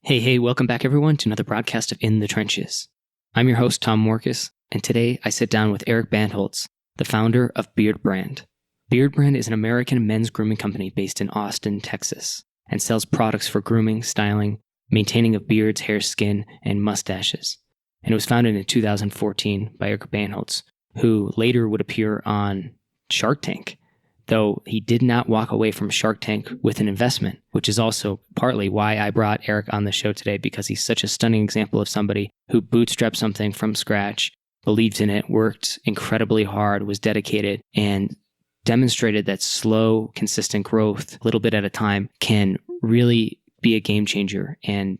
Hey, welcome back everyone to another broadcast of In the Trenches. I'm your host, Tom Morcus, and today I sit down with Eric Bandholz, the founder of Beardbrand. Beardbrand is an American men's grooming company based in Austin, Texas, and sells products for grooming, styling, maintaining of beards, hair, skin, and mustaches. And it was founded in 2014 by Eric Bandholz, who later would appear on Shark Tank, though he did not walk away from Shark Tank with an investment, which is also partly why I brought Eric on the show today, because he's such a stunning example of somebody who bootstrapped something from scratch, believed in it, worked incredibly hard, was dedicated, and demonstrated that slow, consistent growth, a little bit at a time, can really be a game changer and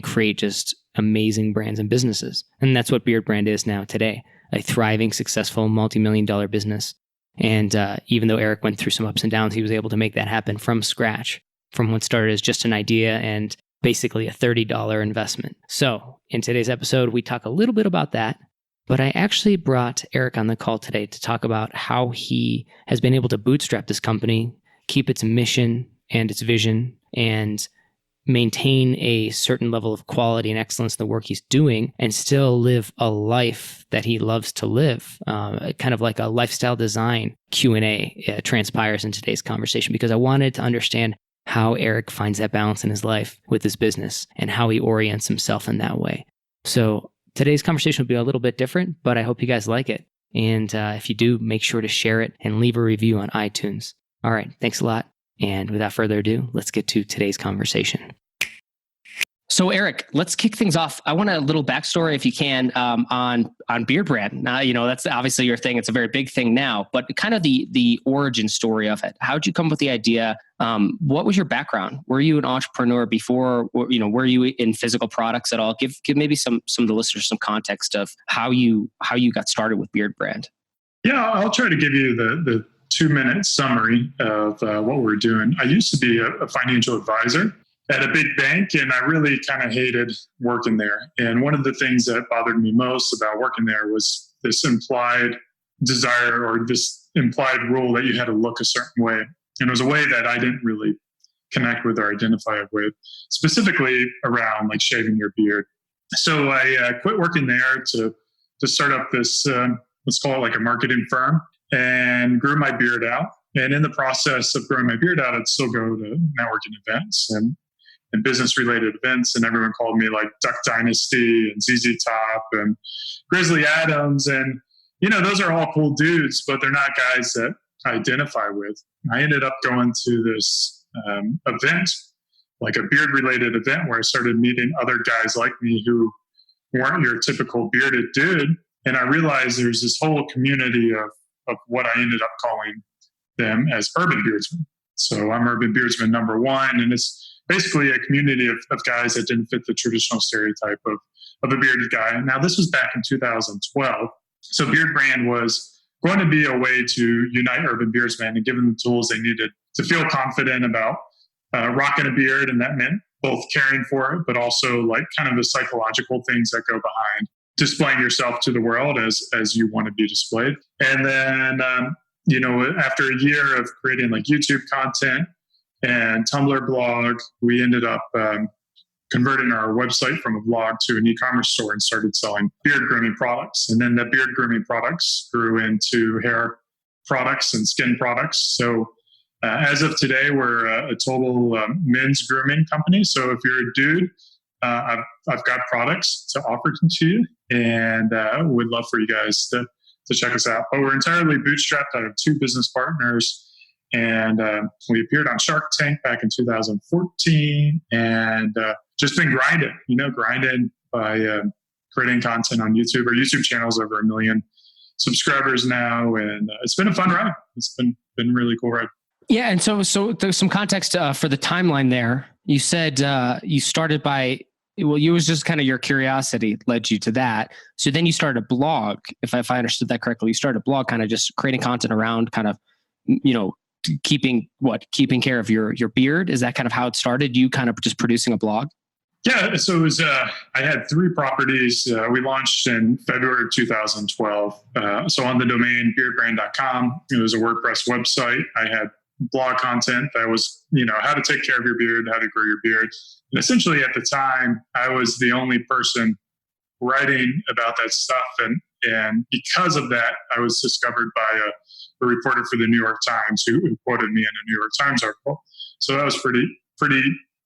create just amazing brands and businesses. And that's what Beardbrand is now today, a thriving, successful, multi-million-dollar business. And even though Eric went through some ups and downs, he was able to make that happen from scratch, from what started as just an idea and basically a $30 investment. So in today's episode, we talk a little bit about that, but I actually brought Eric on the call today to talk about how he has been able to bootstrap this company, keep its mission and its vision, and maintain a certain level of quality and excellence in the work he's doing, and still live a life that he loves to live. Kind of like a lifestyle design Q&A transpires in today's conversation, because I wanted to understand how Eric finds that balance in his life with his business and how he orients himself in that way. So today's conversation will be a little bit different, but I hope you guys like it. And if you do, make sure to share it and leave a review on iTunes. All right, thanks a lot. And without further ado, let's get to today's conversation. So Eric, let's kick things off. I want a little backstory, if you can, on Beardbrand. Now, that's obviously your thing. It's a very big thing now, but kind of the origin story of it. How did you come up with the idea? What was your background? Were you an entrepreneur before? Were you in physical products at all? Give maybe some of the listeners some context of how you got started with Beardbrand. Yeah, I'll try to give you the 2-minute summary of what we're doing. I used to be a financial advisor at a big bank, and I really kind of hated working there. And one of the things that bothered me most about working there was this implied desire or this implied rule that you had to look a certain way. And it was a way that I didn't really connect with or identify with, specifically around like shaving your beard. So I quit working there to start up this, let's call it like a marketing firm, and grew my beard out. And in the process of growing my beard out, I'd still go to networking events and business-related events, and everyone called me like Duck Dynasty and ZZ Top and Grizzly Adams. And, those are all cool dudes, but they're not guys that I identify with. I ended up going to this event, like a beard-related event, where I started meeting other guys like me who weren't your typical bearded dude. And I realized there's this whole community of what I ended up calling them as urban beardsmen. So I'm urban beardsman number one, and it's basically a community of guys that didn't fit the traditional stereotype of a bearded guy. Now, this was back in 2012. So Beardbrand was going to be a way to unite urban beardsmen and give them the tools they needed to feel confident about rocking a beard. And that meant both caring for it, but also like kind of the psychological things that go behind displaying yourself to the world as you want to be displayed. And then, after a year of creating like YouTube content and Tumblr blog, we ended up converting our website from a blog to an e-commerce store and started selling beard grooming products. And then the beard grooming products grew into hair products and skin products. So as of today, we're a total men's grooming company. So if you're a dude, I've got products to offer to you, and would love for you guys to check us out. But we're entirely bootstrapped. I have 2 business partners. And we appeared on Shark Tank back in 2014, and just been grinding by creating content on YouTube. Our YouTube channel is over 1 million subscribers now, and it's been a fun ride. It's been really cool ride. Yeah, and so there's some context for the timeline there. You said you started by, you was just kind of your curiosity led you to that. So then you started a blog, if I understood that correctly. You started a blog, kind of just creating content around kind of, keeping care of your beard. Is that kind of how it started? You kind of just producing a blog? Yeah. So it was, I had 3 properties. We launched in February of 2012. So on the domain beardbrand.com, it was a WordPress website. I had blog content that was, how to take care of your beard, how to grow your beard. And essentially at the time, I was the only person writing about that stuff. And because of that, I was discovered by a reporter for the New York Times who quoted me in a New York Times article. So that was pretty,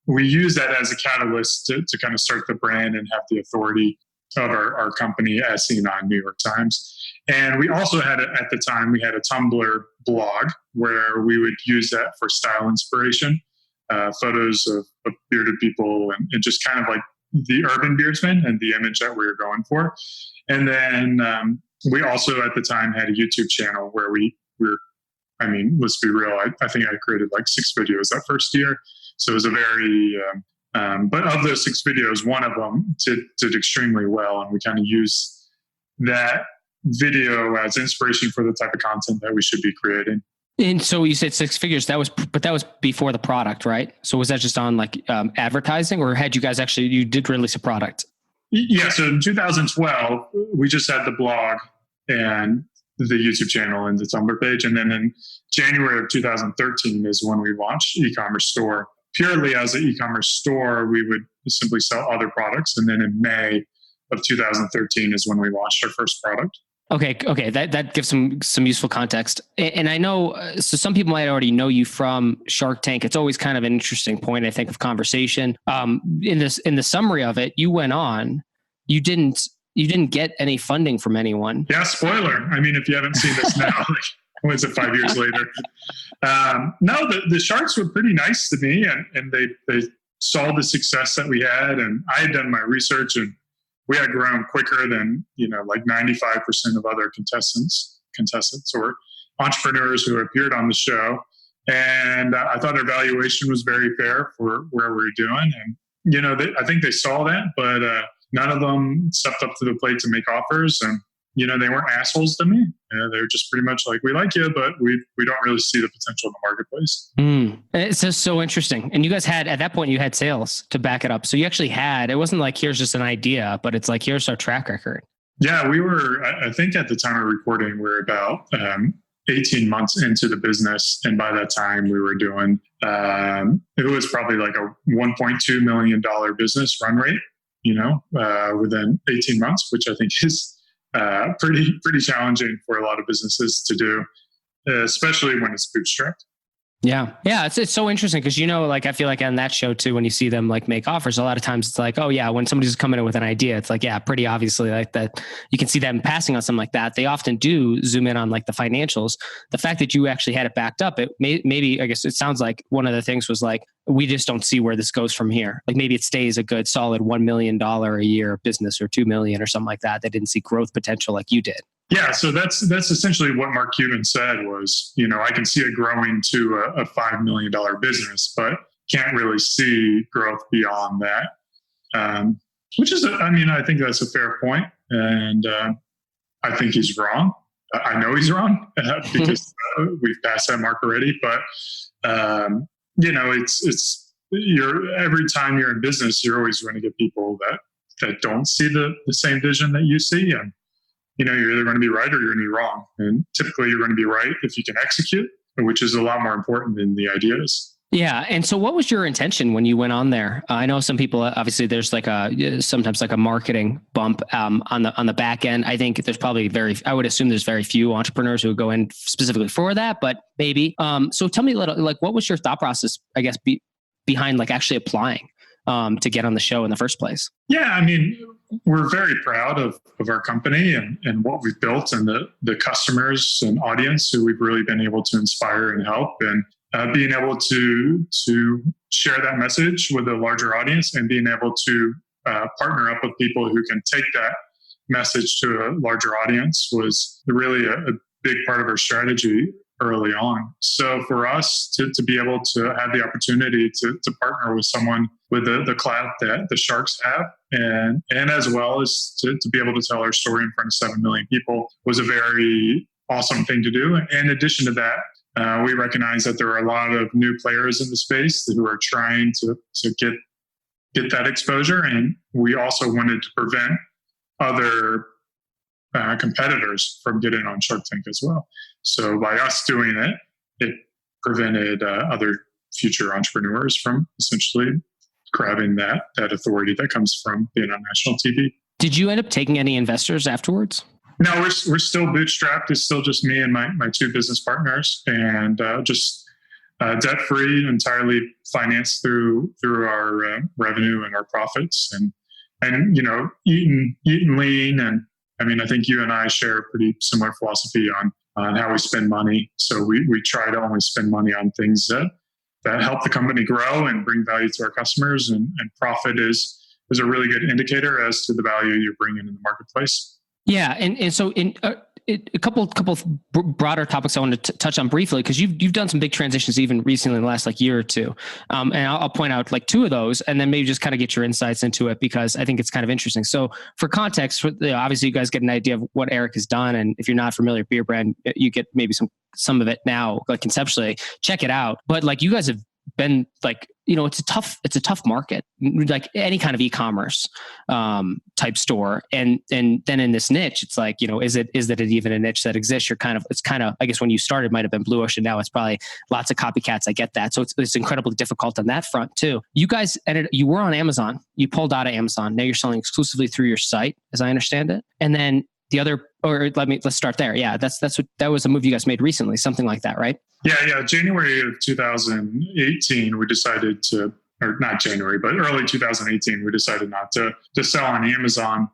we used that as a catalyst to kind of start the brand and have the authority of our company as seen on New York Times. And we also had, at the time, we had a Tumblr blog where we would use that for style inspiration, photos of bearded people and just kind of like the urban beardsman and the image that we were going for. And then we also at the time had a YouTube channel where we were, let's be real, I think I created like 6 videos that first year. So it was a very, but of those 6 videos, one of them did extremely well. And we kind of used that video as inspiration for the type of content that we should be creating. And so you said 6 figures, but that was before the product, right? So was that just on like advertising, or had you guys you did release a product? Yeah. So in 2012, we just had the blog and the YouTube channel and the Tumblr page. And then in January of 2013 is when we launched e-commerce store. Purely as an e-commerce store, we would simply sell other products. And then in May of 2013 is when we launched our first product. Okay. That gives some useful context. And I know, so some people might already know you from Shark Tank. It's always kind of an interesting point, I think, of conversation. In the summary of it, you went on, you didn't get any funding from anyone. Yeah. Spoiler. If you haven't seen this now, what is it, 5 years later? No, the Sharks were pretty nice to me and they saw the success that we had, and I had done my research and we had grown quicker than, like 95% of other contestants or entrepreneurs who appeared on the show. And I thought our valuation was very fair for where we were doing. And, I think they saw that, but none of them stepped up to the plate to make offers. And, they weren't assholes to me. They were just pretty much like, we like you, but we don't really see the potential in the marketplace. It's just so interesting. And you guys at that point, you had sales to back it up. So you actually it wasn't like, here's just an idea, but it's like, here's our track record. Yeah, we were, I think at the time of recording, we're about 18 months into the business. And by that time we were doing, it was probably like a $1.2 million business run rate, within 18 months, which I think is pretty challenging for a lot of businesses to do, especially when it's bootstrapped. Yeah. It's so interesting because, I feel like on that show too, when you see them like make offers, a lot of times it's like, oh yeah, when somebody's coming in with an idea, it's like, yeah, pretty obviously like that. You can see them passing on something like that. They often do zoom in on like the financials. The fact that you actually had it backed up, maybe, I guess it sounds like one of the things was like, we just don't see where this goes from here. Like maybe it stays a good solid $1 million a year business or 2 million or something like that. They didn't see growth potential like you did. Yeah, so that's essentially what Mark Cuban said was, I can see it growing to a $5 million business, but can't really see growth beyond that. Which is, I think that's a fair point, and I think he's wrong. I know he's wrong because we've passed that mark already. But it's every time you're in business, you're always going to get people that don't see the same vision that you see, and you're either going to be right or you're going to be wrong. And typically you're going to be right if you can execute, which is a lot more important than the ideas. Yeah. And so what was your intention when you went on there? I know some people, obviously there's like sometimes like a marketing bump on the back end. I think there's probably I would assume there's very few entrepreneurs who would go in specifically for that, but maybe. So tell me a little, like, what was your thought process, I guess, behind like actually applying to get on the show in the first place? Yeah. We're very proud of our company and what we've built and the customers and audience who we've really been able to inspire and help, and being able to share that message with a larger audience and being able to partner up with people who can take that message to a larger audience was really a big part of our strategy early on. So for us to be able to have the opportunity to partner with someone with the clout that the Sharks have, and as well as to be able to tell our story in front of 7 million people was a very awesome thing to do. In addition to that, we recognize that there are a lot of new players in the space who are trying to get that exposure. And we also wanted to prevent other competitors from getting on Shark Tank as well. So by us doing it, it prevented other future entrepreneurs from essentially grabbing that authority that comes from being on national TV. Did you end up taking any investors afterwards? No, we're still bootstrapped. It's still just me and my two business partners, and just debt free, entirely financed through our revenue and our profits, and eating lean. And I mean, I think you and I share a pretty similar philosophy on how we spend money. So we try to only spend money on things that help the company grow and bring value to our customers, and profit is a really good indicator as to the value you're bringing in the marketplace. Yeah, and so in a couple broader topics I wanted to touch on briefly, because you've done some big transitions even recently in the last year or two, and I'll point out two of those, and then maybe just kind of get your insights into it, because I think it's kind of interesting. So for context, obviously you guys get an idea of what Eric has done, and if you're not familiar with Beardbrand, you get maybe some of it now, conceptually. Check it out. But you guys have been it's a tough market, like any kind of e-commerce type store, and then in this niche, it's is it even a niche that exists? It's kind of I guess when you started might have been blue ocean. Now it's probably lots of copycats. I get that. So it's incredibly difficult on that front too. You guys you were on Amazon. You pulled out of Amazon. Now you're selling exclusively through your site, as I understand it. And then the other, let's start there. Yeah, that was a move you guys made recently, something like that, right? Yeah. January of 2018, we decided to, or not January, but early 2018, we decided not to sell on Amazon.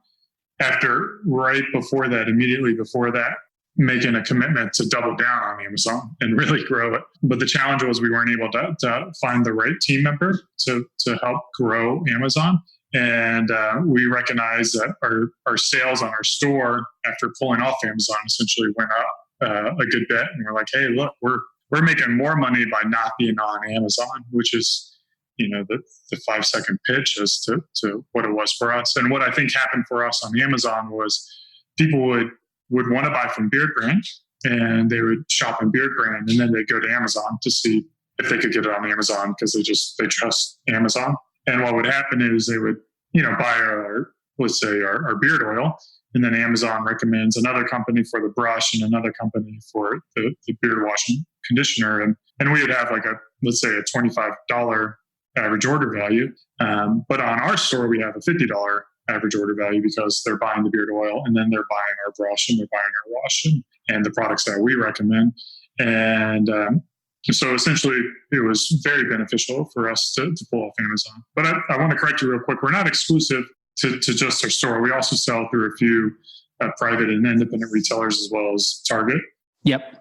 After immediately before that, making a commitment to double down on Amazon and really grow it. But the challenge was we weren't able to find the right team member to help grow Amazon. And we recognized that our sales on our store after pulling off Amazon essentially went up a good bit. And we're like, hey, look, we're making more money by not being on Amazon, which is, the 5-second pitch as to what it was for us. And what I think happened for us on Amazon was people would want to buy from Beardbrand, and they would shop in Beardbrand, and then they'd go to Amazon to see if they could get it on Amazon because they trust Amazon. And what would happen is they would, buy our beard oil, and then Amazon recommends another company for the brush and another company for the beard washing conditioner. And we would have let's say a $25 average order value. But on our store, we have a $50 average order value because they're buying the beard oil, and then they're buying our brush, and they're buying our wash and the products that we recommend. And so essentially, it was very beneficial for us to pull off Amazon. But I want to correct you real quick. We're not exclusive to just our store. We also sell through a few private and independent retailers as well as Target. Yep.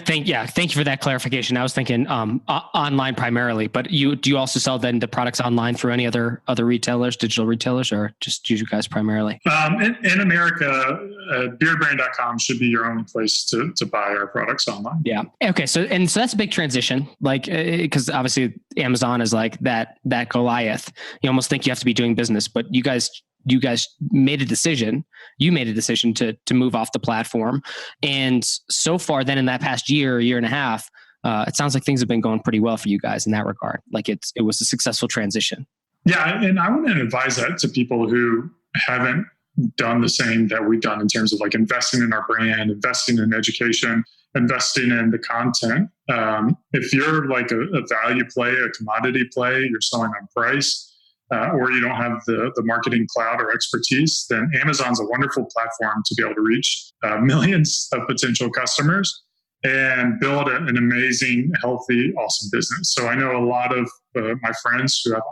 Thank you for that clarification. I was thinking online primarily, but do you also sell then the products online through any other retailers, digital retailers, or just you guys primarily? In America, beardbrand.com should be your only place to buy our products online. Yeah. Okay. So that's a big transition, because obviously Amazon is that Goliath. You almost think you have to be doing business, but you guys made a decision. You made a decision to move off the platform. And so far then in that past year and a half, it sounds like things have been going pretty well for you guys in that regard. It was a successful transition. Yeah. And I want to advise that to people who haven't done the same that we've done in terms of investing in our brand, investing in education, investing in the content. If you're a value play, a commodity play, you're selling on price, or you don't have the marketing cloud or expertise, then Amazon's a wonderful platform to be able to reach millions of potential customers and build an amazing, healthy, awesome business. So I know a lot of my friends who have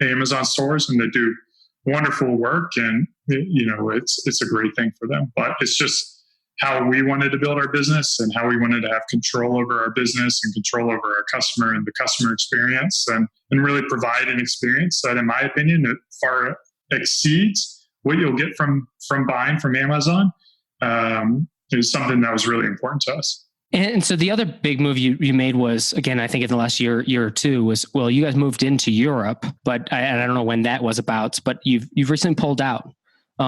Amazon stores, and they do wonderful work, and it's a great thing for them. But it's just how we wanted to build our business and how we wanted to have control over our business and control over our customer and the customer experience, and really provide an experience that, in my opinion, it far exceeds what you'll get from buying from Amazon. Is something that was really important to us. And so the other big move you made was, again, I think in the last year or two, was, well, you guys moved into Europe, but I don't know when that was about, but you've recently pulled out.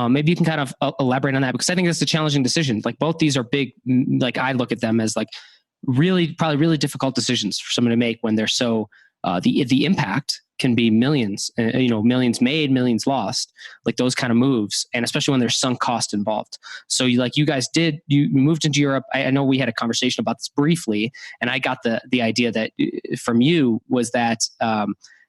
Maybe you can kind of elaborate on that, because I think that's a challenging decision. Both these are big, I look at them as probably really difficult decisions for someone to make when they're so the impact can be millions, millions made, millions lost, like those kind of moves. And especially when there's sunk cost involved. So you guys you moved into Europe. I know we had a conversation about this briefly, and I got the idea that from you was that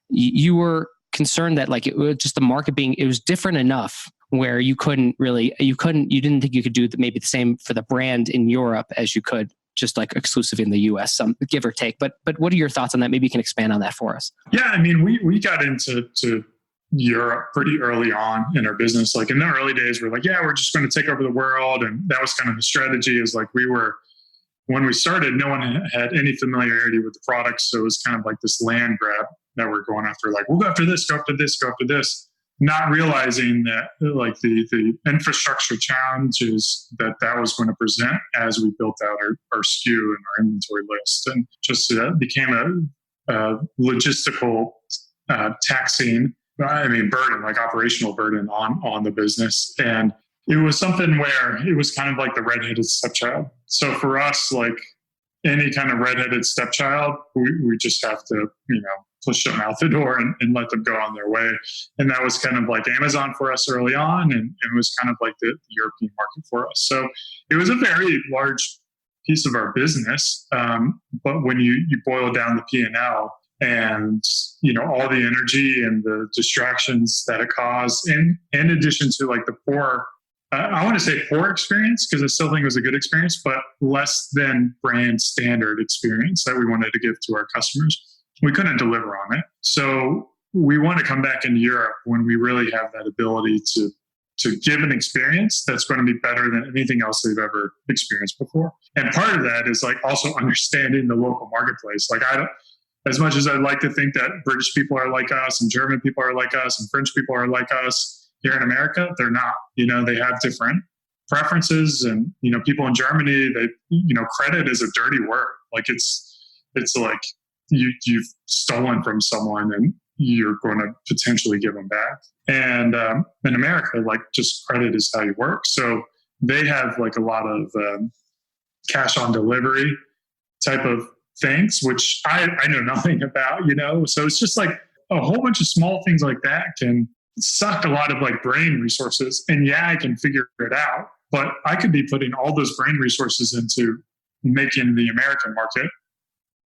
you were concerned that like it was just the market it was different enough where you didn't think you could do maybe the same for the brand in Europe as you could just like exclusive in the US, some give or take. But what are your thoughts on that? Maybe you can expand on that for us. Yeah, I mean, we got into Europe pretty early on in our business. Like in the early days, we're like, yeah, we're just going to take over the world. And that was kind of the strategy is like when we started, no one had any familiarity with the product. So it was kind of like this land grab that we're going after. Like, we'll go after this, go after this, go after this. Not realizing that like the infrastructure challenges that was going to present as we built out our SKU and our inventory list, and just became a logistical taxing, burden, like operational burden on the business. And it was something where it was kind of like the redheaded stepchild. So for us, like any kind of redheaded stepchild, we just have to, push them out the door and let them go on their way. And that was kind of like Amazon for us early on. And it was kind of like the European market for us. So it was a very large piece of our business. But when you boil down the P&L and, all the energy and the distractions that it caused, in addition to like the poor, I want to say poor experience, because I still think it was a good experience, but less than brand standard experience that we wanted to give to our customers, we couldn't deliver on it. So we want to come back into Europe when we really have that ability to give an experience that's going to be better than anything else they've ever experienced before. And part of that is like also understanding the local marketplace. Like as much as I'd like to think that British people are like us and German people are like us and French people are like us here in America, they're not. They have different preferences, and people in Germany, credit is a dirty word. Like it's like you've stolen from someone and you're going to potentially give them back. And in America, like just credit is how you work. So they have like a lot of cash on delivery type of things, which I know nothing about, So it's just like a whole bunch of small things like that can suck a lot of like brain resources. And yeah, I can figure it out, but I could be putting all those brain resources into making the American market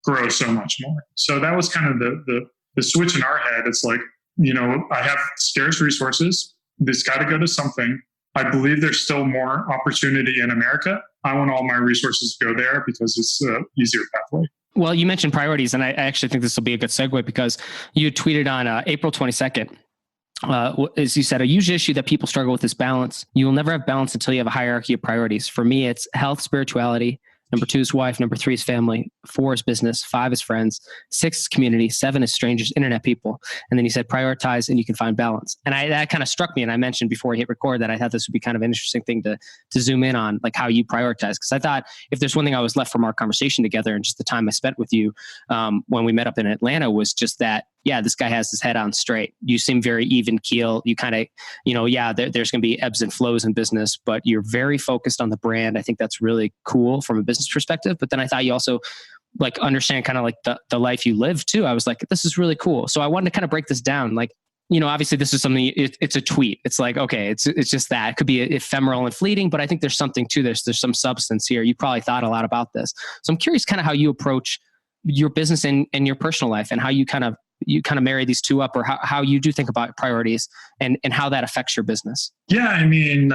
grow so much more. So that was kind of the switch in our head. It's like, I have scarce resources. This got to go to something. I believe there's still more opportunity in America. I want all my resources to go there because it's an easier pathway. Well, you mentioned priorities, and I actually think this will be a good segue because you tweeted on April 22nd, as you said, a huge issue that people struggle with is balance. You will never have balance until you have a hierarchy of priorities. For me, it's health, spirituality. Number 2 is wife. Number 3 is family. 4 is business. 5 is friends. 6 is community. 7 is strangers, internet people. And then you said prioritize and you can find balance. And that kind of struck me. And I mentioned before we hit record that I thought this would be kind of an interesting thing to zoom in on, like how you prioritize. Because I thought if there's one thing I was left from our conversation together and just the time I spent with you when we met up in Atlanta was just that, yeah, this guy has his head on straight. You seem very even keel. You kind of, there's going to be ebbs and flows in business, but you're very focused on the brand. I think that's really cool from a business perspective. But then I thought you also like understand kind of like the life you live too. I was like, this is really cool. So I wanted to kind of break this down. Like, obviously this is something, it's a tweet. It's like, okay, it's just that. It could be ephemeral and fleeting, but I think there's something to this. There's some substance here. You probably thought a lot about this. So I'm curious kind of how you approach your business and your personal life and how you kind of marry these two up, or how you do think about priorities and how that affects your business. Yeah, I mean,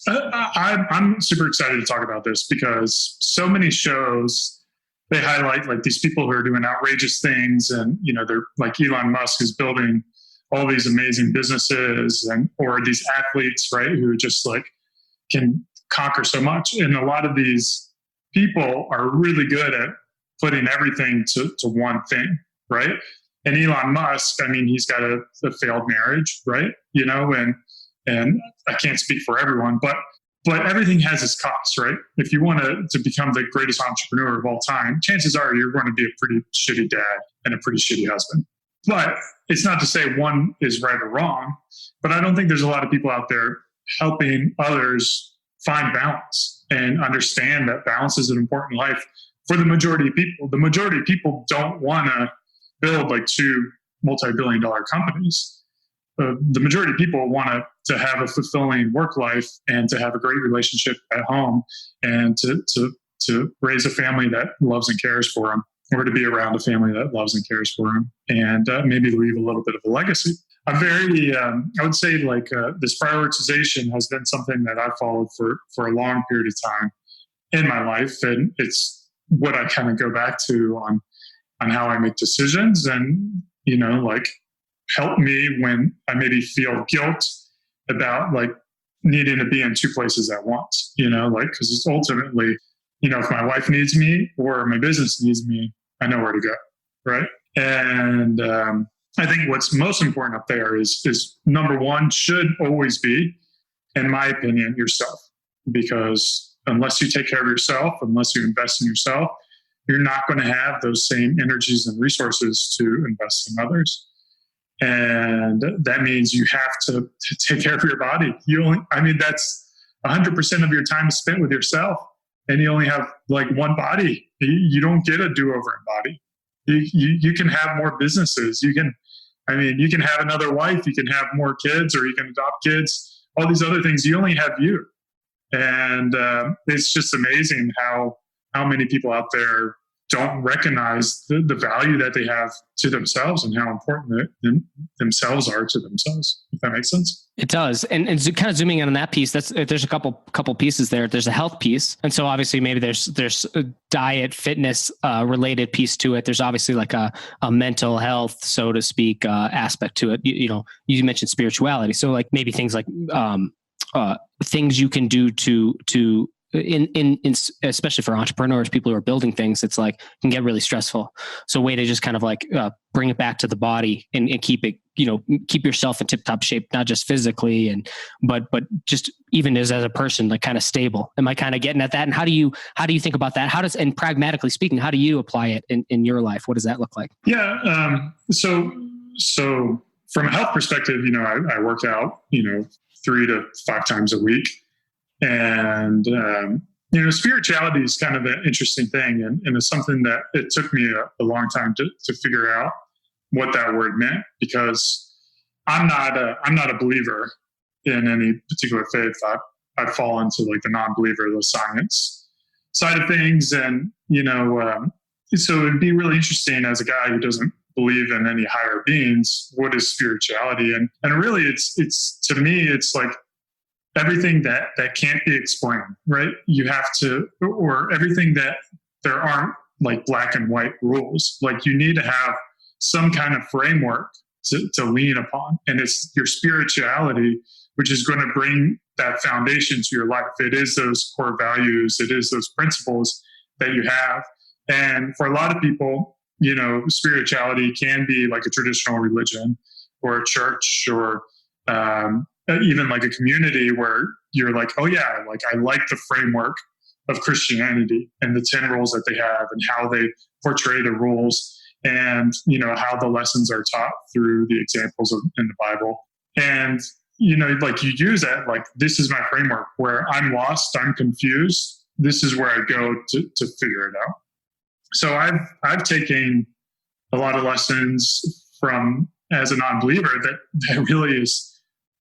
I'm super excited to talk about this because so many shows, they highlight like these people who are doing outrageous things, and they're like Elon Musk is building all these amazing businesses, or these athletes, right, who just like can conquer so much. And a lot of these people are really good at putting everything to one thing, right? And Elon Musk, I mean, he's got a failed marriage, right? And I can't speak for everyone, but everything has its costs, right? If you want to become the greatest entrepreneur of all time, chances are you're going to be a pretty shitty dad and a pretty shitty husband. But it's not to say one is right or wrong, but I don't think there's a lot of people out there helping others find balance and understand that balance is an important life for the majority of people. The majority of people don't want to build like two multi-billion-dollar companies. The majority of people want to have a fulfilling work life and to have a great relationship at home and to raise a family that loves and cares for them, or to be around a family that loves and cares for them, and maybe leave a little bit of a legacy. I'm very, I would say like this prioritization has been something that I've followed for a long period of time in my life. And it's what I kind of go back to on how I make decisions and, like help me when I maybe feel guilt about like needing to be in two places at once, like, cause it's ultimately, if my wife needs me or my business needs me, I know where to go. Right. And, I think what's most important up there is number one should always be, in my opinion, yourself, because unless you take care of yourself, unless you invest in yourself, you're not going to have those same energies and resources to invest in others. And that means you have to take care of your body. That's 100% of your time is spent with yourself, and you only have like one body. You don't get a do-over in body. You can have more businesses. You can have another wife, you can have more kids, or you can adopt kids, all these other things. You only have you. And it's just amazing how many people out there don't recognize the value that they have to themselves and how important themselves are to themselves, if that makes sense. It does. And kind of zooming in on that piece, there's a couple pieces there. There's a health piece. And so obviously maybe there's a diet, fitness related piece to it. There's obviously like a mental health, so to speak, aspect to it. You mentioned spirituality. So like maybe things like things you can do to in especially for entrepreneurs, people who are building things, it's like can get really stressful. So a way to just kind of like bring it back to the body and keep it, keep yourself in tip top shape, not just physically but just even as a person, like kind of stable. Am I kind of getting at that? And how do you think about that? And pragmatically speaking, how do you apply it in your life? What does that look like? Yeah. So from a health perspective, I work out, 3 to 5 times a week. And, spirituality is kind of an interesting thing. And it's something that it took me a long time to figure out what that word meant, because I'm not a believer in any particular faith. I fall into like the non-believer, the science side of things. And, so it'd be really interesting as a guy who doesn't believe in any higher beings, what is spirituality? And really it's to me, it's like, everything that can't be explained, right? You have to, or everything that there aren't like black and white rules. Like you need to have some kind of framework to lean upon. And it's your spirituality, which is going to bring that foundation to your life. It is those core values. It is those principles that you have. And for a lot of people, spirituality can be like a traditional religion or a church or, even like a community where you're like, oh yeah, like I like the framework of Christianity and the 10 rules that they have and how they portray the rules and, how the lessons are taught through the examples in the Bible. And, like you use that, like, this is my framework where I'm lost, I'm confused. This is where I go to figure it out. So I've taken a lot of lessons from as a non-believer that really is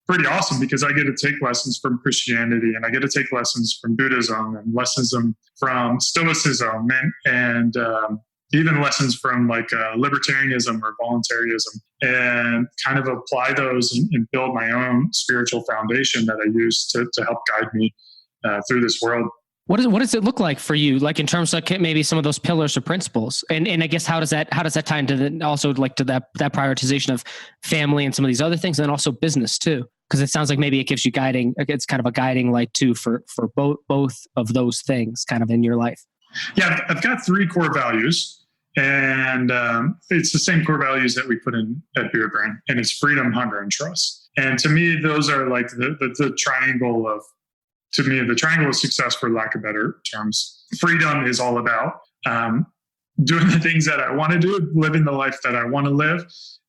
pretty awesome, because I get to take lessons from Christianity and I get to take lessons from Buddhism and lessons from Stoicism and even lessons from like libertarianism or voluntarism, and kind of apply those and build my own spiritual foundation that I use to help guide me through this world. What does it look like for you? Like in terms of maybe some of those pillars or principles, and I guess how does that tie into also like to that prioritization of family and some of these other things, and then also business too? Because it sounds like maybe it gives you guiding. It's kind of a guiding light too for both of those things, kind of in your life. Yeah, I've got 3 core values, and it's the same core values that we put in at Beardbrand, and it's freedom, hunger, and trust. And to me, those are like the triangle of. To me, the triangle of success, for lack of better terms. Freedom is all about doing the things that I want to do, living the life that I want to live,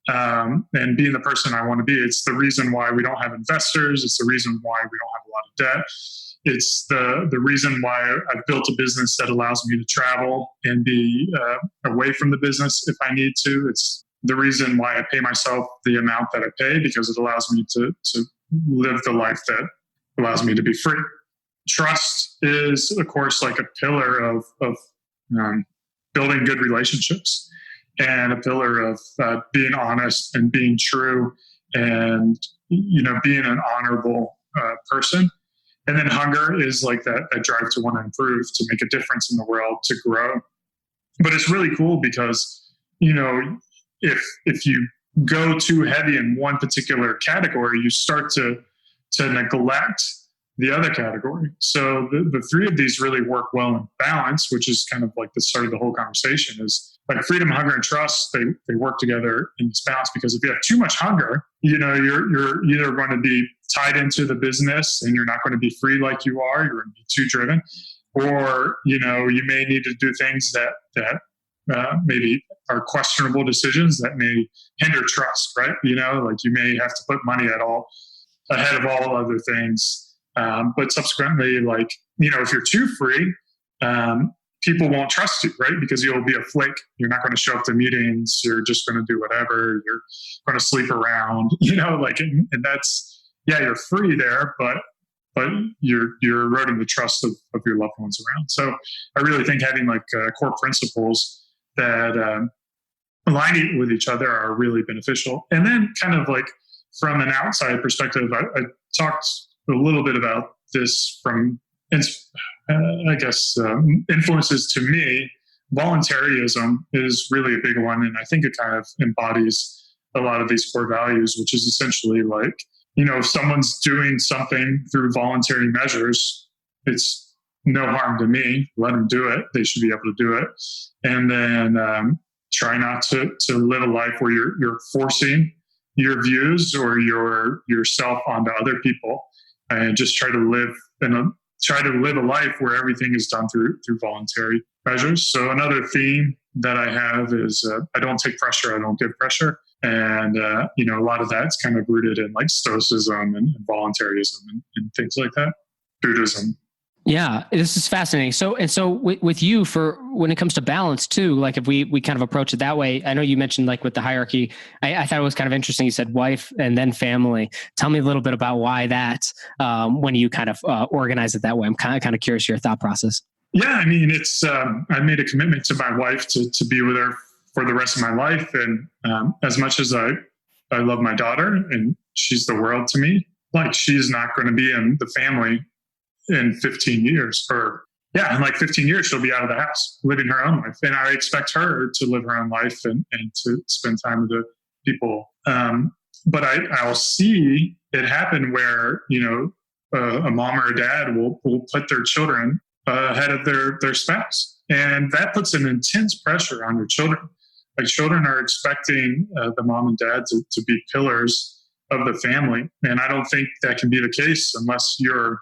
and being the person I want to be. It's the reason why we don't have investors. It's the reason why we don't have a lot of debt. It's the reason why I've built a business that allows me to travel and be away from the business if I need to. It's the reason why I pay myself the amount that I pay, because it allows me to live the life that allows me to be free. Trust is, of course, like a pillar of building good relationships, and a pillar of being honest and being true, and being an honorable person. And then hunger is like that drive to want to improve, to make a difference in the world, to grow. But it's really cool because if you go too heavy in one particular category, you start to neglect the other category. So the three of these really work well in balance, which is kind of like the start of the whole conversation. Is like freedom, hunger, and trust. They work together in this balance, because if you have too much hunger, you're either going to be tied into the business and you're not going to be free like you are. You're going to be too driven, or you may need to do things that maybe are questionable decisions that may hinder trust, right? Like you may have to put money ahead of all other things. But subsequently, like, if you're too free, people won't trust you, right? Because you'll be a flake. You're not going to show up to meetings. You're just going to do whatever. You're going to sleep around, and that's, you're free there, but you're eroding the trust of your loved ones around. So I really think having like core principles that align with each other are really beneficial. And then kind of like from an outside perspective, I talked a little bit about this from, influences to me. Voluntarism is really a big one. And I think it kind of embodies a lot of these core values, which is essentially like, if someone's doing something through voluntary measures, it's no harm to me. Let them do it. They should be able to do it. And then try not to live a life where you're forcing your views or yourself onto other people, and just try to live a life where everything is done through voluntary measures. So another theme that I have is I don't take pressure. I don't give pressure. And, a lot of that's kind of rooted in like stoicism and voluntarism and things like that. Buddhism. Yeah, this is fascinating. So with you, for when it comes to balance too, like if we kind of approach it that way, I know you mentioned like with the hierarchy, I thought it was kind of interesting. You said wife and then family. Tell me a little bit about why that, when you kind of organize it that way. I'm kind of curious your thought process. Yeah, I mean, it's I made a commitment to my wife to be with her for the rest of my life. And as much as I love my daughter and she's the world to me, like she's not going to be in the family in 15 years, in like 15 years, she'll be out of the house living her own life. And I expect her to live her own life and to spend time with the people. But I'll see it happen where, a mom or a dad will put their children ahead of their spouse. And that puts an intense pressure on your children. Like children are expecting the mom and dad to be pillars of the family. And I don't think that can be the case unless your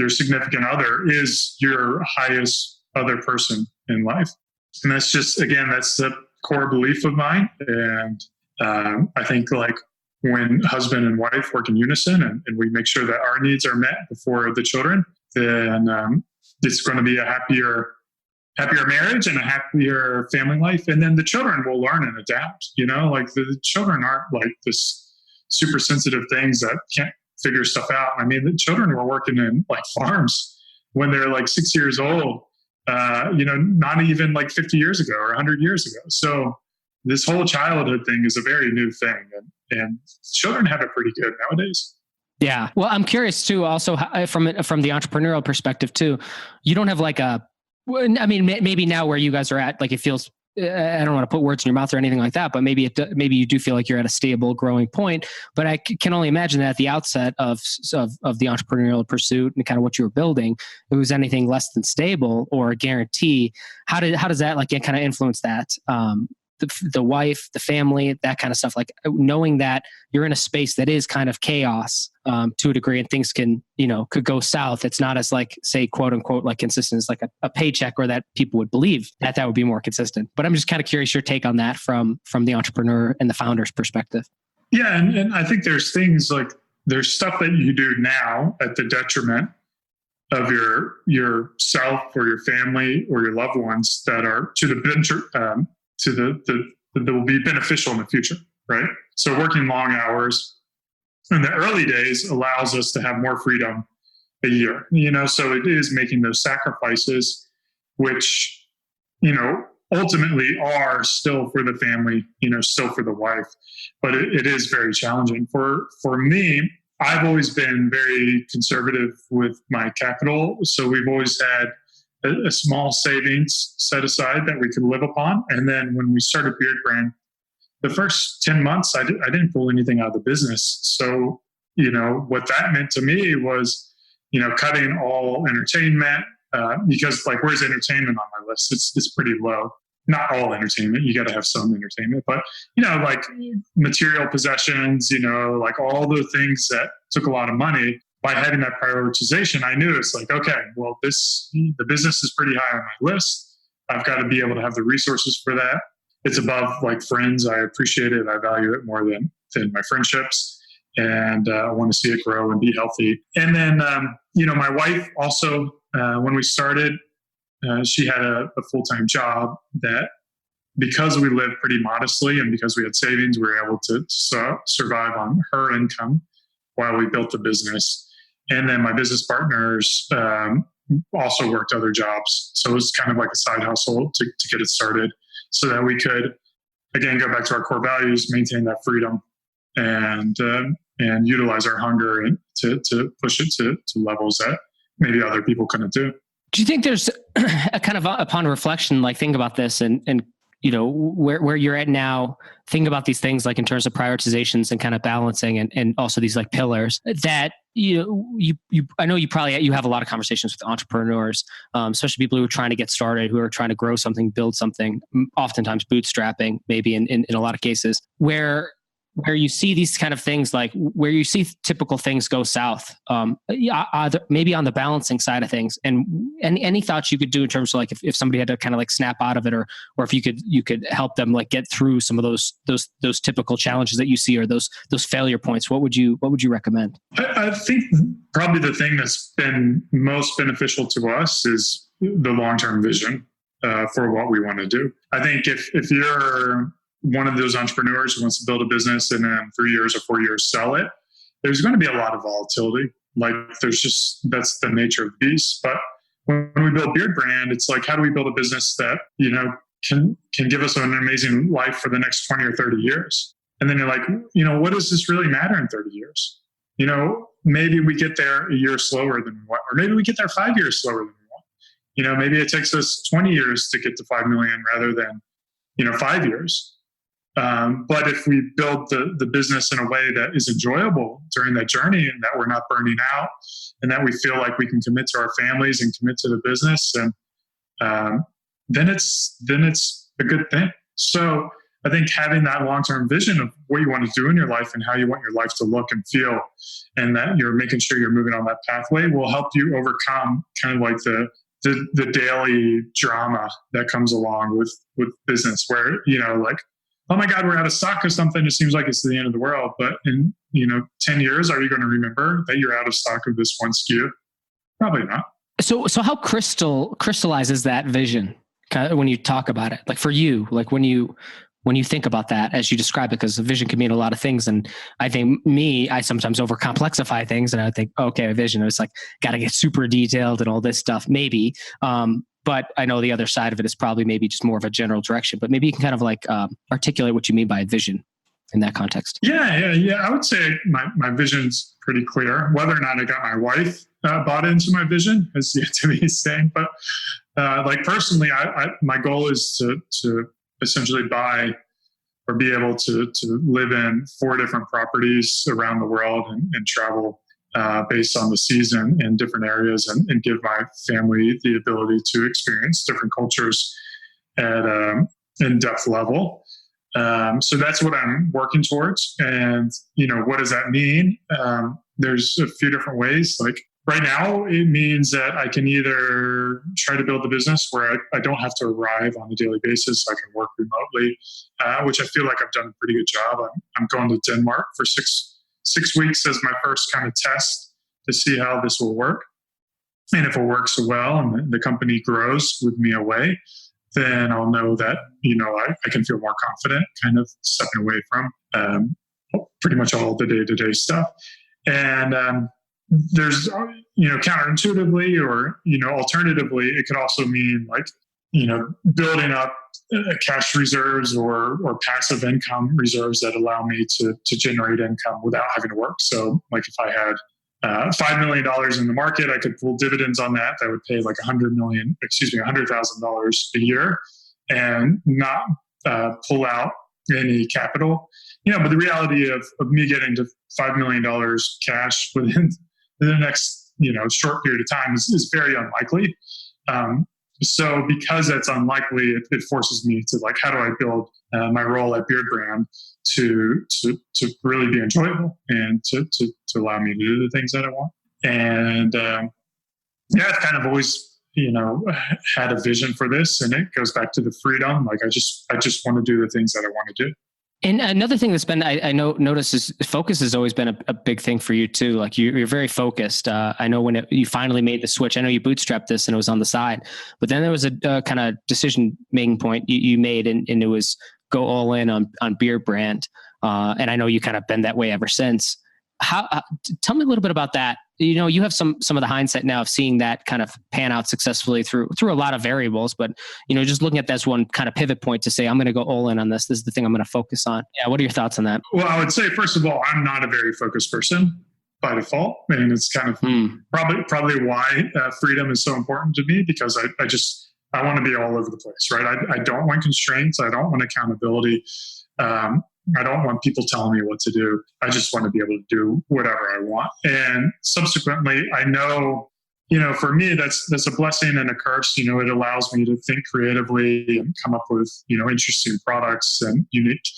significant other is your highest other person in life. And that's just, again, that's the core belief of mine. And I think like when husband and wife work in unison and we make sure that our needs are met before the children, then it's going to be a happier marriage and a happier family life. And then the children will learn and adapt, like the children aren't like this super sensitive things that can't figure stuff out. I mean, the children were working in like farms when they're like 6 years old, not even like 50 years ago or 100 years ago. So this whole childhood thing is a very new thing, and children have it pretty good nowadays. Yeah. Well, I'm curious too, also from the entrepreneurial perspective too, you don't have like maybe now where you guys are at, like it feels, I don't want to put words in your mouth or anything like that, but maybe you do feel like you're at a stable, growing point. But I can only imagine that at the outset of the entrepreneurial pursuit and kind of what you were building, it was anything less than stable or a guarantee. How does that like kind of influence that? The wife, the family, that kind of stuff, like knowing that you're in a space that is kind of chaos to a degree, and things could go south. It's not as like, say, quote unquote, like consistent as like a paycheck, or that people would believe that would be more consistent. But I'm just kind of curious your take on that from the entrepreneur and the founder's perspective. Yeah. And I think there's things like, there's stuff that you do now at the detriment of yourself or your family or your loved ones that are that will be beneficial in the future, right? So working long hours in the early days allows us to have more freedom a year, so it is making those sacrifices, which, ultimately are still for the family, still for the wife, but it is very challenging. For me, I've always been very conservative with my capital. So we've always had a small savings set aside that we could live upon. And then when we started Beardbrand, the first 10 months, I didn't pull anything out of the business. So, what that meant to me was, cutting all entertainment, because where's entertainment on my list? It's pretty low. Not all entertainment. You got to have some entertainment, but material possessions, all the things that took a lot of money. By having that prioritization, I knew it's okay, well, the business is pretty high on my list. I've got to be able to have the resources for that. It's above friends. I appreciate it. I value it more than my friendships. And I want to see it grow and be healthy. And then, my wife also, when we started, she had a full-time job that, because we lived pretty modestly and because we had savings, we were able to survive on her income while we built the business. And then my business partners also worked other jobs. So it was kind of like a side hustle to get it started so that we could, again, go back to our core values, maintain that freedom, and utilize our hunger and to push it to levels that maybe other people couldn't do. Do you think there's a kind of upon reflection, think about this and where you're at now, think about these things in terms of prioritizations and kind of balancing and also these pillars that I know you have a lot of conversations with entrepreneurs, especially people who are trying to get started, who are trying to grow something, build something, oftentimes bootstrapping, maybe in a lot of cases where you see these kind of things, where you see typical things go south, maybe on the balancing side of things. And any thoughts you could do in terms of if somebody had to kind of snap out of it, or if you could help them get through some of those typical challenges that you see, or those failure points, what would you recommend? I think probably the thing that's been most beneficial to us is the long-term vision for what we want to do. I think if you're one of those entrepreneurs who wants to build a business and then 3 years or 4 years sell it, there's going to be a lot of volatility. That's the nature of the beast. But when we build Beardbrand, it's how do we build a business that, can give us an amazing life for the next 20 or 30 years? And then you're what does this really matter in 30 years? Maybe we get there a year slower than we want, or maybe we get there 5 years slower than we want. Maybe it takes us 20 years to get to 5 million rather than, 5 years. But if we build the business in a way that is enjoyable during that journey, and that we're not burning out, and that we feel like we can commit to our families and commit to the business, and then it's a good thing. So I think having that long-term vision of what you want to do in your life and how you want your life to look and feel, and that you're making sure you're moving on that pathway, will help you overcome kind of the daily drama that comes along with business, where oh my God, we're out of stock of something. It seems like it's the end of the world. But in 10 years, are you going to remember that you're out of stock of this one SKU? Probably not. So how crystallizes that vision when you talk about it? For you, when you think about that as you describe it, because a vision can mean a lot of things. And I think I sometimes overcomplexify things, and I think, okay, a vision, it's got to get super detailed and all this stuff, maybe. But I know the other side of it is probably maybe just more of a general direction, but maybe you can kind of articulate what you mean by a vision in that context. Yeah. I would say my vision's pretty clear. Whether or not I got my wife bought into my vision is yet to be seen. But personally, my goal is to essentially buy or be able to live in 4 different properties around the world and travel based on the season in different areas, and give my family the ability to experience different cultures at in-depth level. So that's what I'm working towards. And, what does that mean? There's a few different ways. Right now, it means that I can either try to build a business where I don't have to arrive on a daily basis. I can work remotely, which I feel like I've done a pretty good job. I'm going to Denmark for six weeks as my first kind of test to see how this will work. And if it works well and the company grows with me away, then I'll know that, I can feel more confident kind of stepping away from pretty much all the day-to-day stuff. And there's, counterintuitively or, alternatively, it could also mean like, building up cash reserves or passive income reserves that allow me to generate income without having to work. So like if I had $5 million in the market, I could pull dividends on that. That would pay like $100,000 a year and not pull out any capital. But the reality of me getting to $5 million cash within the next, short period of time is very unlikely. So because that's unlikely, it forces me to like, how do I build my role at Beardbrand to really be enjoyable and to allow me to do the things that I want. And I've kind of always, had a vision for this, and it goes back to the freedom. Like I just want to do the things that I want to do. And another thing that's been, I noticed is focus has always been a big thing for you too. Like you're very focused. I know when you finally made the switch, I know you bootstrapped this and it was on the side, but then there was a kind of decision making point you made and it was go all in on Beardbrand. And I know you kind of been that way ever since. Tell me a little bit about that. You have some of the hindsight now of seeing that kind of pan out successfully through a lot of variables, but just looking at this one kind of pivot point to say, I'm going to go all in on this. This is the thing I'm going to focus on. Yeah. What are your thoughts on that? Well, I would say, first of all, I'm not a very focused person by default. And it's kind of probably why freedom is so important to me, because I want to be all over the place, right? I don't want constraints. I don't want accountability. I don't want people telling me what to do. I just want to be able to do whatever I want. And subsequently, I know, for me, that's a blessing and a curse. It allows me to think creatively and come up with, interesting products and unique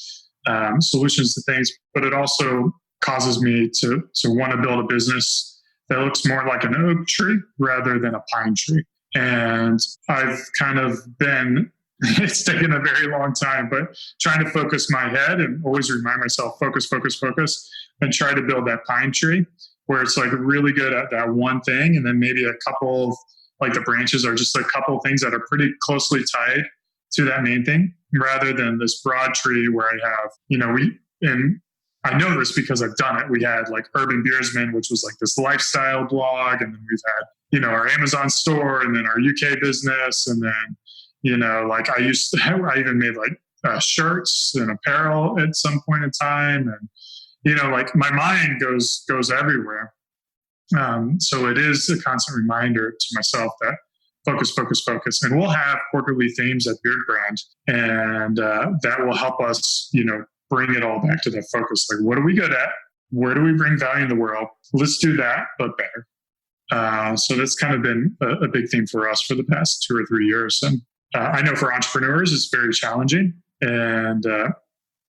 solutions to things. But it also causes me to want to build a business that looks more like an oak tree rather than a pine tree. And I've kind of been... It's taken a very long time, but trying to focus my head and always remind myself, focus, and try to build that pine tree where it's like really good at that one thing. And then maybe a couple of like the branches are just a couple of things that are pretty closely tied to that main thing rather than this broad tree where I have, and I know this because I've done it. We had like Urban Beardsman, which was like this lifestyle blog. And then we've had, our Amazon store and then our UK business. And then, like I even made like shirts and apparel at some point in time. And, like my mind goes everywhere. So it is a constant reminder to myself that focus. And we'll have quarterly themes at Beardbrand, and that will help us, bring it all back to that focus. Like, what are we good at? Where do we bring value in the world? Let's do that, but better. So that's kind of been a big theme for us for the past 2 or 3 years. And I know for entrepreneurs, it's very challenging, and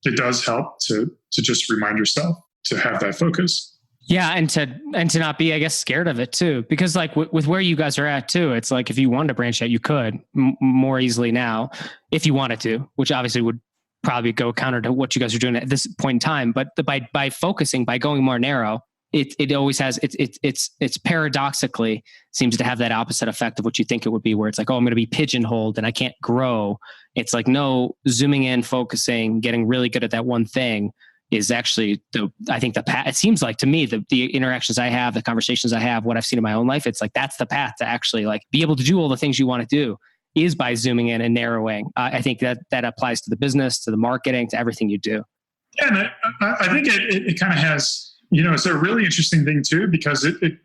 it does help to just remind yourself to have that focus. Yeah, and to not be, I guess, scared of it too, because like with where you guys are at too, it's like if you wanted to branch out, you could more easily now if you wanted to, which obviously would probably go counter to what you guys are doing at this point in time. But by focusing, by going more narrow, it always has it's paradoxically seems to have that opposite effect of what you think it would be, where it's like, oh, I'm going to be pigeonholed and I can't grow. It's like, no, zooming in, focusing, getting really good at that one thing is actually I think the path. It seems like to me the interactions I have, the conversations I have, what I've seen in my own life, it's like that's the path to actually like be able to do all the things you want to do is by zooming in and narrowing. I think that applies to the business, to the marketing, to everything you do. Yeah, and I think it kind of has. It's a really interesting thing too, because it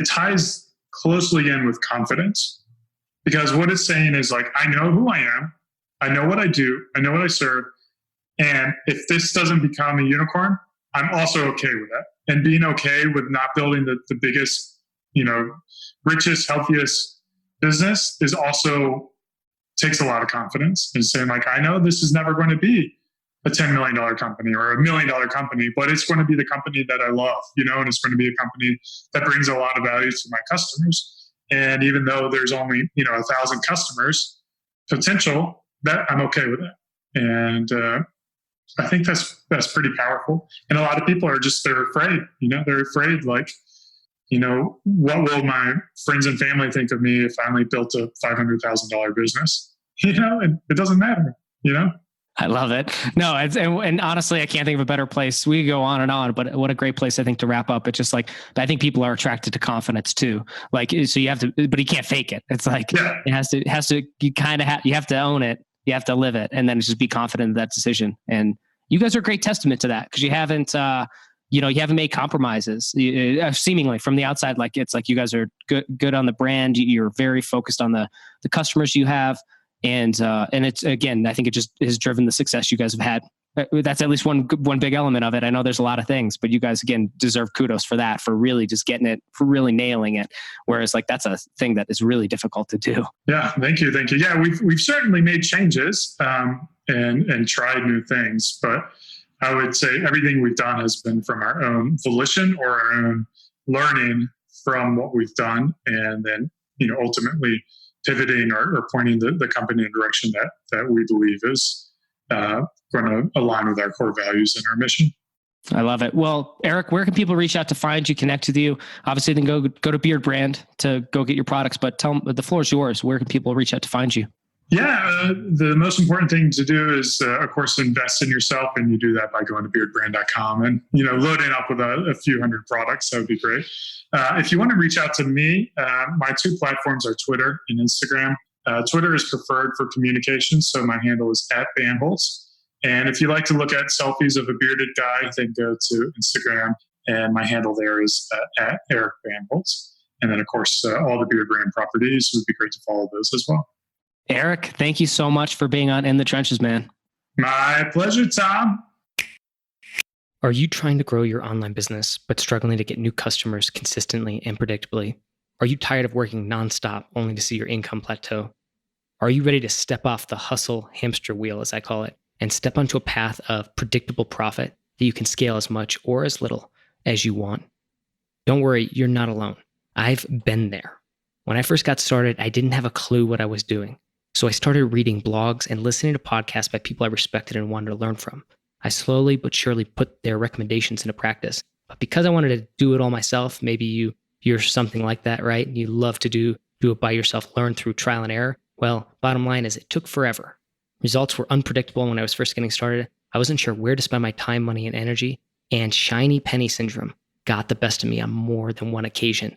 ties closely in with confidence, because what it's saying is like, I know who I am, I know what I do, I know what I serve. And if this doesn't become a unicorn, I'm also okay with that. And being okay with not building the biggest, richest, healthiest business is also takes a lot of confidence in saying like, I know this is never going to be a $10 million company or $1 million company, but it's going to be the company that I love, and it's going to be a company that brings a lot of value to my customers. And even though there's only, 1,000 customers potential, that I'm okay with that. And I think that's pretty powerful. And a lot of people are they're afraid, they're afraid like, what will my friends and family think of me if I only built a $500,000 business? It doesn't matter, I love it. No, and honestly, I can't think of a better place. We go on and on, but what a great place, I think, to wrap up. It's just like, I think people are attracted to confidence too. Like, so you have to, but you can't fake it. It's like, It has to, you kind of you have to own it. You have to live it, and then just be confident in that decision. And you guys are a great testament to that, because you haven't, you haven't made compromises. Seemingly from the outside, like it's like you guys are good on the brand. You're very focused on the customers you have. And it's, again, I think it just has driven the success you guys have had. That's at least one big element of it. I know there's a lot of things, but you guys, again, deserve kudos for that, for really just getting it, for really nailing it. Whereas like, that's a thing that is really difficult to do. Yeah. Thank you. Yeah. We've certainly made changes, and tried new things, but I would say everything we've done has been from our own volition or our own learning from what we've done. And then, ultimately pivoting or pointing the company in a direction that we believe is going to align with our core values and our mission. I love it. Well, Eric, where can people reach out to find you, connect with you? Obviously, then go to Beardbrand to go get your products, but tell them, the floor is yours. Where can people reach out to find you? Yeah, the most important thing to do is, of course, invest in yourself, and you do that by going to beardbrand.com and loading up with a few hundred products. That would be great. If you want to reach out to me, my two platforms are Twitter and Instagram. Twitter is preferred for communication, so my handle is @Bandholz. And if you like to look at selfies of a bearded guy, then go to Instagram, and my handle there is @Eric Bandholz. And then, of course, all the Beardbrand properties would be great to follow those as well. Eric, thank you so much for being on In the Trenches, man. My pleasure, Tom. Are you trying to grow your online business, but struggling to get new customers consistently and predictably? Are you tired of working nonstop only to see your income plateau? Are you ready to step off the hustle hamster wheel, as I call it, and step onto a path of predictable profit that you can scale as much or as little as you want? Don't worry, you're not alone. I've been there. When I first got started, I didn't have a clue what I was doing. So I started reading blogs and listening to podcasts by people I respected and wanted to learn from. I slowly but surely put their recommendations into practice. But because I wanted to do it all myself, maybe you're something like that, right? You love to do it by yourself, learn through trial and error. Well, bottom line is it took forever. Results were unpredictable when I was first getting started. I wasn't sure where to spend my time, money, and energy. And shiny penny syndrome got the best of me on more than one occasion.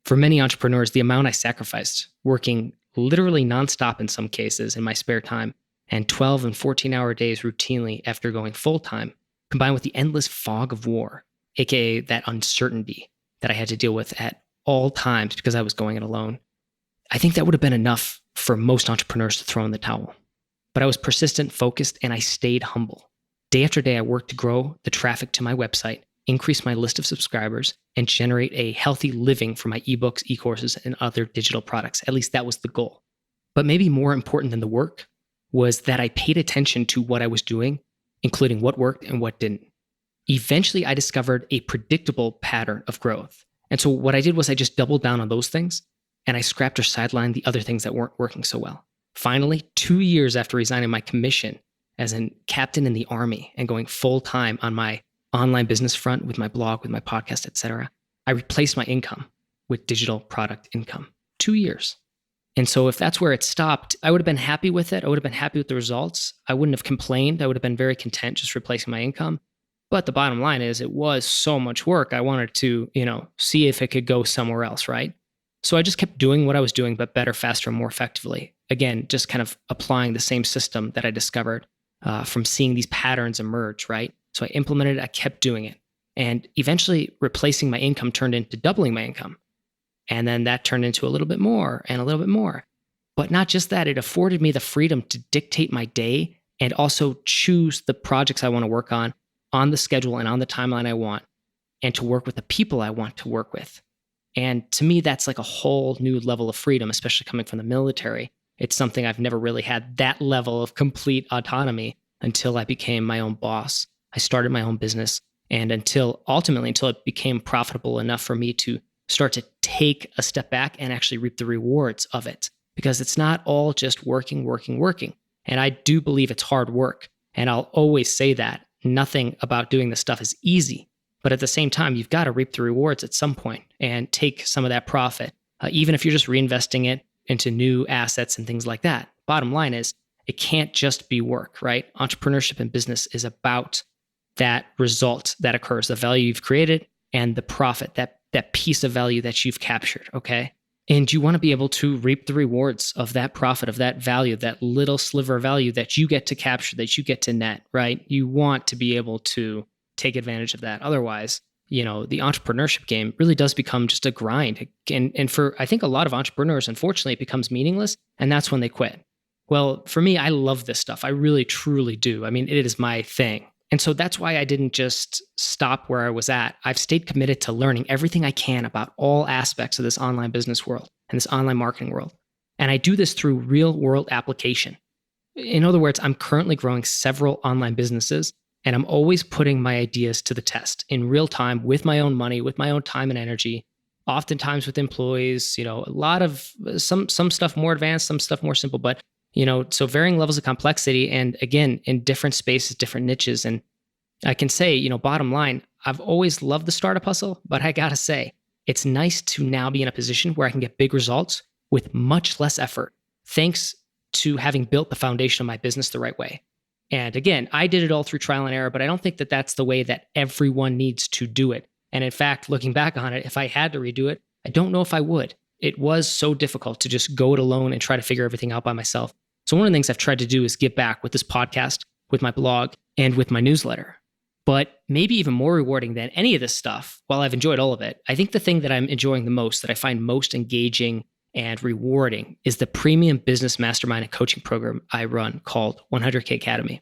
For many entrepreneurs, the amount I sacrificed, working literally nonstop in some cases in my spare time, and 12 and 14-hour days routinely after going full-time, combined with the endless fog of war, aka that uncertainty that I had to deal with at all times because I was going it alone, I think that would have been enough for most entrepreneurs to throw in the towel. But I was persistent, focused, and I stayed humble. Day after day, I worked to grow the traffic to my website, increase my list of subscribers, and generate a healthy living for my ebooks, e-courses, and other digital products. At least that was the goal. But maybe more important than the work was that I paid attention to what I was doing, including what worked and what didn't. Eventually, I discovered a predictable pattern of growth. And so what I did was I just doubled down on those things, and I scrapped or sidelined the other things that weren't working so well. Finally, 2 years after resigning my commission as a captain in the Army and going full-time on my online business front with my blog, with my podcast, etc., I replaced my income with digital product income. 2 years. And so if that's where it stopped, I would have been happy with it. I would have been happy with the results. I wouldn't have complained. I would have been very content just replacing my income. But the bottom line is it was so much work. I wanted to, see if it could go somewhere else, right? So I just kept doing what I was doing, but better, faster, and more effectively. Again, just kind of applying the same system that I discovered from seeing these patterns emerge, right? So I implemented it, I kept doing it. And eventually replacing my income turned into doubling my income. And then that turned into a little bit more and a little bit more. But not just that, it afforded me the freedom to dictate my day and also choose the projects I want to work on the schedule and on the timeline I want, and to work with the people I want to work with. And to me, that's like a whole new level of freedom, especially coming from the military. It's something I've never really had that level of complete autonomy until I became my own boss. I started my own business, and until it became profitable enough for me to start to take a step back and actually reap the rewards of it. Because it's not all just working. And I do believe it's hard work. And I'll always say that. Nothing about doing this stuff is easy. But at the same time, you've got to reap the rewards at some point and take some of that profit, even if you're just reinvesting it into new assets and things like that. Bottom line is, it can't just be work, right? Entrepreneurship and business is about that result that occurs, the value you've created and the profit, that piece of value that you've captured, okay? And you want to be able to reap the rewards of that profit, of that value, that little sliver of value that you get to capture, that you get to net, right? You want to be able to take advantage of that. Otherwise, the entrepreneurship game really does become just a grind. And for, I think, a lot of entrepreneurs, unfortunately, it becomes meaningless, and that's when they quit. Well, for me, I love this stuff. I really, truly do. I mean, it is my thing. And so that's why I didn't just stop where I was at. I've stayed committed to learning everything I can about all aspects of this online business world and this online marketing world. And I do this through real world application. In other words, I'm currently growing several online businesses, and I'm always putting my ideas to the test in real time with my own money, with my own time and energy, oftentimes with employees, a lot of some stuff more advanced, some stuff more simple, but so varying levels of complexity, and again, in different spaces, different niches. And I can say, bottom line, I've always loved the startup hustle, but I gotta say, it's nice to now be in a position where I can get big results with much less effort, thanks to having built the foundation of my business the right way. And again, I did it all through trial and error, but I don't think that that's the way that everyone needs to do it. And in fact, looking back on it, if I had to redo it, I don't know if I would. It was so difficult to just go it alone and try to figure everything out by myself. So one of the things I've tried to do is give back with this podcast, with my blog, and with my newsletter. But maybe even more rewarding than any of this stuff, while I've enjoyed all of it, I think the thing that I'm enjoying the most, that I find most engaging and rewarding, is the premium business mastermind and coaching program I run called 100K Academy.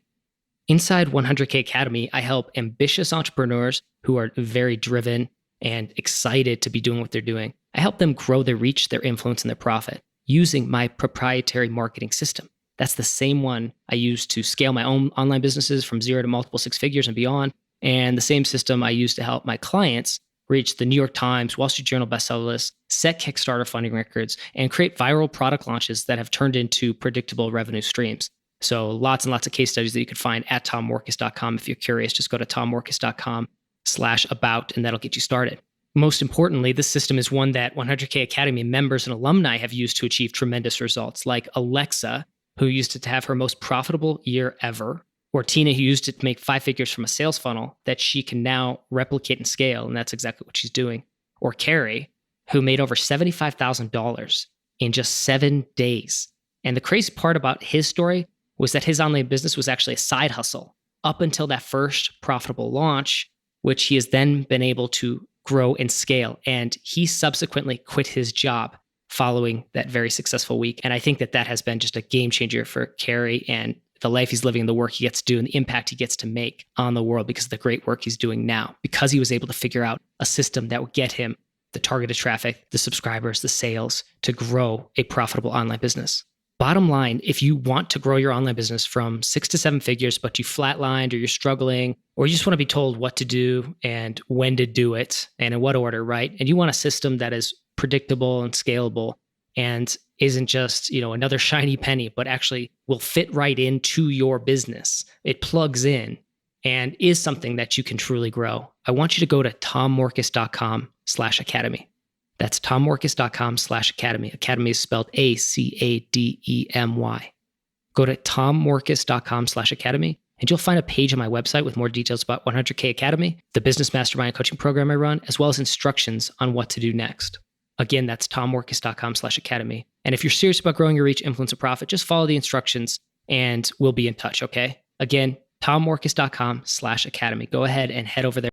Inside 100K Academy, I help ambitious entrepreneurs who are very driven and excited to be doing what they're doing. I help them grow their reach, their influence, and their profit using my proprietary marketing system. That's the same one I use to scale my own online businesses from 0 to multiple 6 figures and beyond. And the same system I use to help my clients reach the New York Times, Wall Street Journal bestseller list, set Kickstarter funding records, and create viral product launches that have turned into predictable revenue streams. So lots and lots of case studies that you could find at tommorkes.com. If you're curious, just go to tommorkes.com/about, and that'll get you started. Most importantly, this system is one that 100K Academy members and alumni have used to achieve tremendous results, like Alexa, who used it to have her most profitable year ever, or Tina, who used it to make 5 figures from a sales funnel that she can now replicate and scale, and that's exactly what she's doing. Or Carrie, who made over $75,000 in just 7 days. And the crazy part about his story was that his online business was actually a side hustle up until that first profitable launch, which he has then been able to grow and scale. And he subsequently quit his job following that very successful week. And I think that has been just a game changer for Carrie and the life he's living and the work he gets to do and the impact he gets to make on the world because of the great work he's doing now, because he was able to figure out a system that would get him the targeted traffic, the subscribers, the sales to grow a profitable online business. Bottom line, if you want to grow your online business from 6 to 7 figures, but you flatlined or you're struggling, or you just want to be told what to do and when to do it and in what order, right? And you want a system that is predictable and scalable and isn't just, another shiny penny, but actually will fit right into your business. It plugs in and is something that you can truly grow. I want you to go to tommorkes.com/academy. That's tommorkes.com/academy. Academy is spelled ACADEMY. Go to tommorkes.com/academy, and you'll find a page on my website with more details about 100K Academy, the business mastermind coaching program I run, as well as instructions on what to do next. Again, that's tommorkes.com/academy. And if you're serious about growing your reach, influence, and profit, just follow the instructions and we'll be in touch, okay? Again, tommorkes.com/academy. Go ahead and head over there.